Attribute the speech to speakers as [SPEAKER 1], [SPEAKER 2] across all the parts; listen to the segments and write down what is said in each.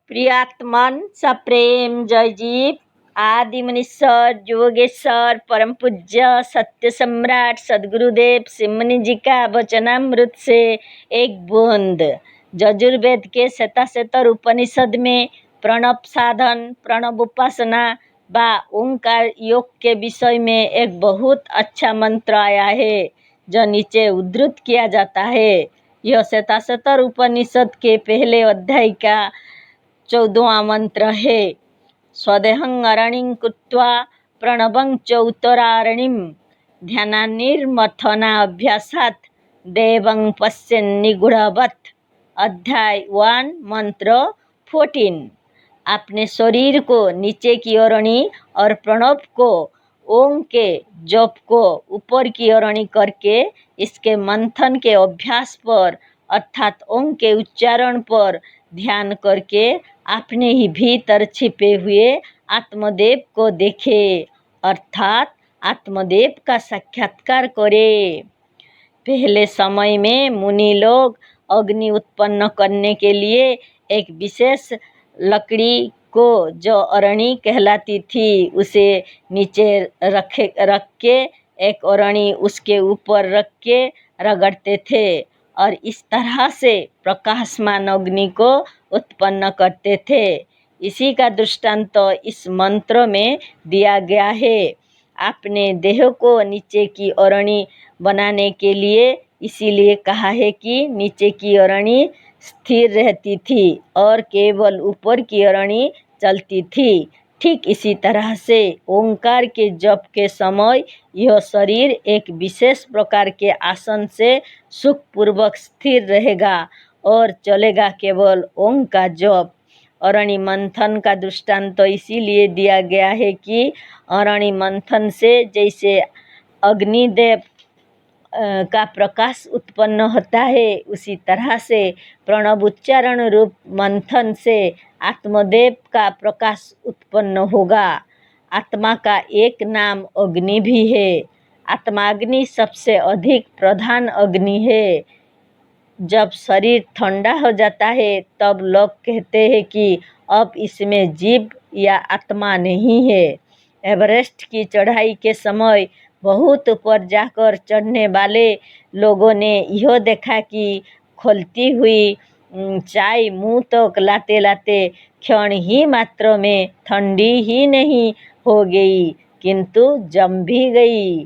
[SPEAKER 1] प्रियात्मन सप्रेम जयजीव आदि मनीश्वर योगेश्वर परम पूज्य सत्य सम्राट सदगुरुदेव सिमनी जी का वचनामृत से एक बूंद। यजुर्वेद के शतशतर उपनिषद में प्रणव साधन प्रणव उपासना व ओंकार योग के विषय में एक बहुत अच्छा मंत्र आया है जो नीचे उद्धृत किया जाता है। यह शतशतर उपनिषद के पहले अध्याय का 14वां मंत्र है। स्वदेहं अरणिं कृत्वा प्रणवं च उत्तरारणिं ध्यानान्निर्मथना अभ्यासात् देवं पश्यन् निगूढ़वत्। अध्याय 1 मंत्र 14। अपने शरीर को नीचे की अरणी और प्रणव को ओम के जप को ऊपर की अरणी करके इसके मंथन के अभ्यास पर अर्थात ओम के उच्चारण पर ध्यान करके अपने ही भीतर छिपे हुए आत्मदेव को देखे अर्थात आत्मदेव का साक्षात्कार करे। पहले समय में मुनि लोग अग्नि उत्पन्न करने के लिए एक विशेष लकड़ी को जो अरणी कहलाती थी उसे नीचे रख के एक अरणी उसके ऊपर रख के रगड़ते थे और इस तरह से प्रकाशमान अग्नि को उत्पन्न करते थे। इसी का दृष्टांत तो इस मंत्र में दिया गया है। अपने देह को नीचे की अरणी बनाने के लिए इसीलिए कहा है कि नीचे की अरणी स्थिर रहती थी और केवल ऊपर की अरणी चलती थी। ठीक इसी तरह से ओंकार के जप के समय यह शरीर एक विशेष प्रकार के आसन से सुखपूर्वक स्थिर रहेगा और चलेगा केवल ओम का जप। अरणी मंथन का दृष्टांत तो इसीलिए दिया गया है कि अरणी मंथन से जैसे अग्निदेव का प्रकाश उत्पन्न होता है उसी तरह से प्रणव उच्चारण रूप मंथन से आत्मदेव का प्रकाश उत्पन्न होगा। आत्मा का एक नाम अग्नि भी है। आत्माग्नि सबसे अधिक प्रधान अग्नि है। जब शरीर ठंडा हो जाता है तब लोग कहते हैं कि अब इसमें जीव या आत्मा नहीं है। एवरेस्ट की चढ़ाई के समय बहुत ऊपर जाकर चढ़ने वाले लोगों ने यह देखा कि खौलती हुई चाय मुंह तक लाते लाते क्षण ही मात्र में ठंडी ही नहीं हो गई किंतु जम भी गई।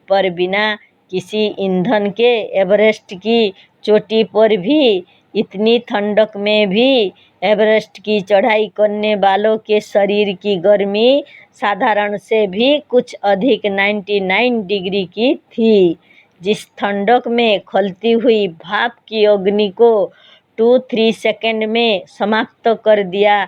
[SPEAKER 1] पर बिना किसी ईंधन के एवरेस्ट की चोटी पर भी इतनी ठंडक में भी एवरेस्ट की चढ़ाई करने वालों के शरीर की गर्मी साधारण से भी कुछ अधिक 99 डिग्री की थी। जिस ठंडक में खौलती हुई भाप की अग्नि को 2-3 सेकंड में समाप्त कर दिया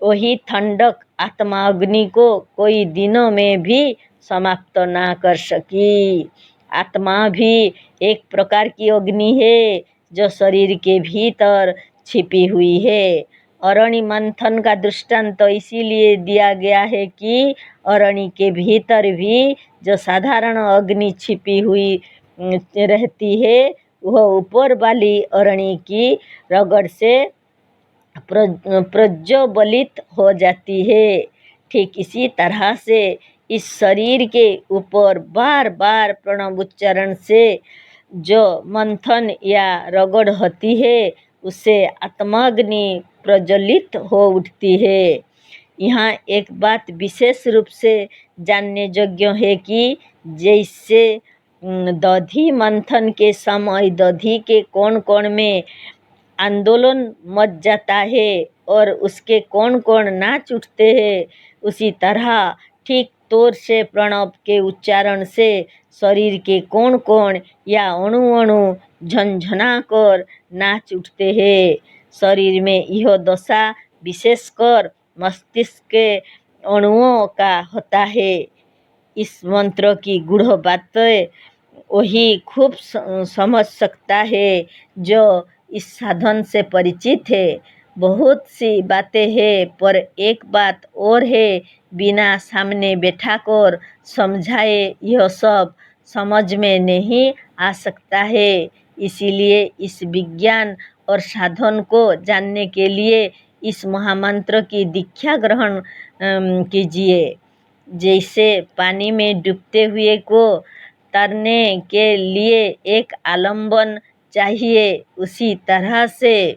[SPEAKER 1] वही ठंडक आत्मा अग्नि को कोई दिनों में भी समाप्त ना कर सकी। आत्मा भी एक प्रकार की अग्नि है जो शरीर के भीतर छिपी हुई है। अरणी मंथन का दृष्टांत तो इसीलिए दिया गया है कि अरणी के भीतर भी जो साधारण अग्नि छिपी हुई रहती है वह ऊपर वाली अरणी की रगड़ से प्रज्वलित हो जाती है। ठीक इसी तरह से इस शरीर के ऊपर बार बार प्रणव उच्चारण से जो मंथन या रगड़ होती है उससे आत्माग्नि प्रज्वलित हो उठती है। यहाँ एक बात विशेष रूप से जानने योग्य है कि जैसे दधी मंथन के समय दधी के कोण में आंदोलन मच जाता है और उसके कोण नाच उठते हैं उसी तरह ठीक तौर से प्रणव के उच्चारण से शरीर के कोण या अणु झनझना कर नाच उठते हैं। शरीर में यह दशा विशेषकर मस्तिष्क के अणुओं का होता है। इस मंत्र की गूढ़ बातें वही खूब समझ सकता है जो इस साधन से परिचित है। बहुत सी बातें हैं पर एक बात और है बिना सामने बैठाकर समझाए यह सब समझ में नहीं आ सकता है। इसीलिए इस विज्ञान और साधन को जानने के लिए इस महामंत्र की दीक्षा ग्रहण कीजिए। जैसे पानी में डूबते हुए को तैरने के लिए एक आलंबन चाहिए, उसी तरह से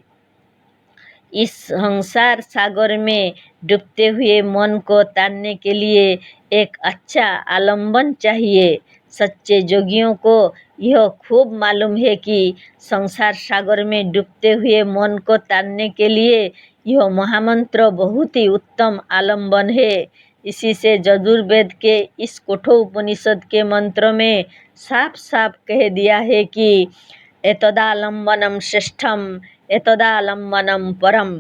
[SPEAKER 1] इस संसार सागर में डूबते हुए मन को तारने के लिए एक अच्छा आलंबन चाहिए। सच्चे जोगियों को यह खूब मालूम है कि संसार सागर में डूबते हुए मन को तारने के लिए यह महामंत्र बहुत ही उत्तम आलंबन है। इसी से यजुर्वेद के इस कठोपनिषद के मंत्र में साफ साफ कह दिया है कि एतदालंबनम श्रेष्ठम एतदालंबनम परम।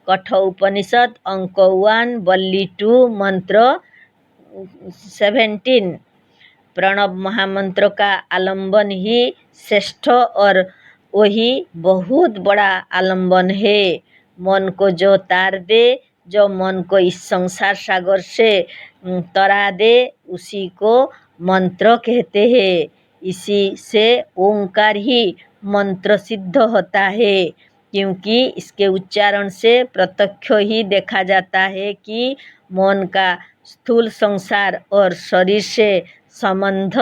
[SPEAKER 1] कठोपनिषद अंक 1 वल्ली 2 मंत्र 17। प्रणव महामंत्र का आलंबन ही श्रेष्ठ और वही बहुत बड़ा आलंबन है। मन को जो तार दे, जो मन को इस संसार सागर से तरा दे, उसी को मंत्र कहते हैं। इसी से ओंकार ही मंत्र सिद्ध होता है, क्योंकि इसके उच्चारण से प्रत्यक्ष ही देखा जाता है कि मन का स्थूल संसार और शरीर से संबंध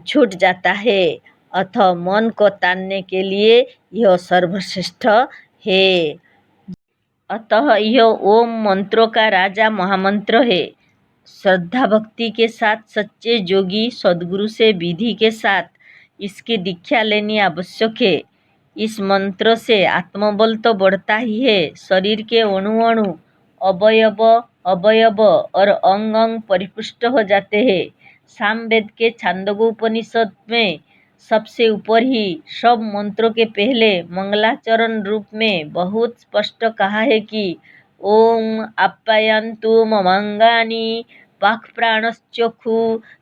[SPEAKER 1] छूट जाता है। अतः मन को तारने के लिए यह सर्वश्रेष्ठ है। अतः यह ओम मंत्रों का राजा महामंत्र है। श्रद्धा भक्ति के साथ सच्चे योगी सद्गुरु से विधि के साथ इसकी दीक्षा लेनी आवश्यक है। इस मंत्र से आत्मबल तो बढ़ता ही है, शरीर के अणु अणु, अवयव अवयव और अंग अंग परिपुष्ट हो जाते हैं। सामवेद के छांदोग्योपनिषद में सबसे ऊपर ही सब मंत्रों के पहले मंगलाचरण रूप में बहुत स्पष्ट कहा है कि ओम आप्यायन्तु ममांगानि वाक् प्राणश्चक्षु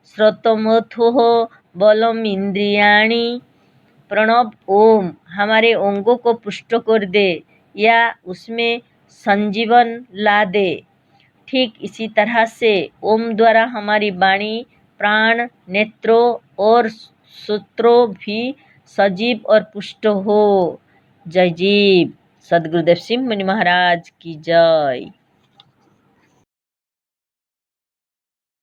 [SPEAKER 1] श्रोत्रमथोः बलम इंद्रियाणि। प्रणव ओम हमारे अंगों को पुष्ट कर दे या उसमें संजीवन ला दे। ठीक इसी तरह से ओम द्वारा हमारी वाणी, प्राण, नेत्रों और सूत्रों भी सजीव और पुष्ट हो। जय जीव। सद्गुरुदेव सिंह मुनि महाराज की जय।